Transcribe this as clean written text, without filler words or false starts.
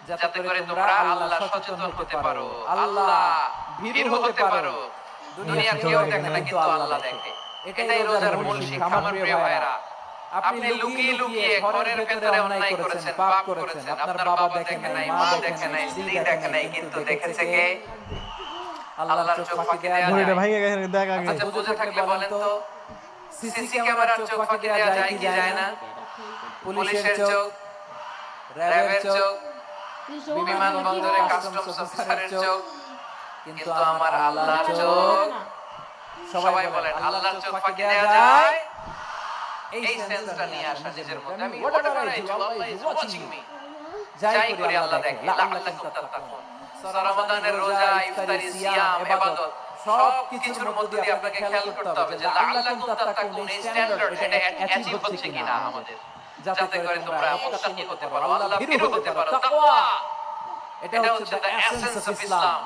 যাতে করে তোমরা আল্লাহ সচেতন হতে পারো, আল্লাহ ভীরু হতে পারো। দুনিয়া কেউ দেখে না, কিন্তু আল্লাহ দেখে। এটাই রোজার মূল শিক্ষা আমার প্রিয় ভাইরা। আপনি লুকিয়ে লুকিয়ে ঘরের ভেতরে অন্যায় করেছেন, পাপ করেছেন, আপনার বাবা দেখে নাই, মা দেখে নাই, স্ত্রী দেখে নাই, কিন্তু দেখেছে কে? আল্লাহর চোখ ফাঁকি দেয়া যায়। আচ্ছা বুঝে থাকলে বলেন তো, সিসি ক্যামেরার চোখ ফাঁকি দেয়া যায় কি যায় না? পুলিশের চোখ, র‍্যাবের চোখ, বিমানবন্দরে কাস্টমস অফিসারের চোখ, কিন্তু আমার আল্লাহর চোখ। সবাই বলেন আল্লাহর চোখ ফাঁকি দেয়া যায়। এই সেন্সটা নিয়ে আসা নিজের মধ্যে, আমি whatever I do, Allah is watching me, যাই করি আল্লাহ দেখে। লাআল্লাকুম তাত্তাকুন। রমাদানের রোজা, ইফতারি, সিয়াম, ইবাদত সব কিছুর মধ্যে দিয়ে আপনাকে খেয়াল করতে হবে যে লাআল্লাকুম তাত্তাকুন এই স্ট্যান্ডার্ড এটা অ্যাচিভ হচ্ছে কিনা আমাদের, যাতে করে তোমরা মুত্তাকি হতে পারো, আল্লাহ ভীরু হতে পারো। তাকওয়া এটা হচ্ছে দ্য এসেন্স অফ ইসলাম।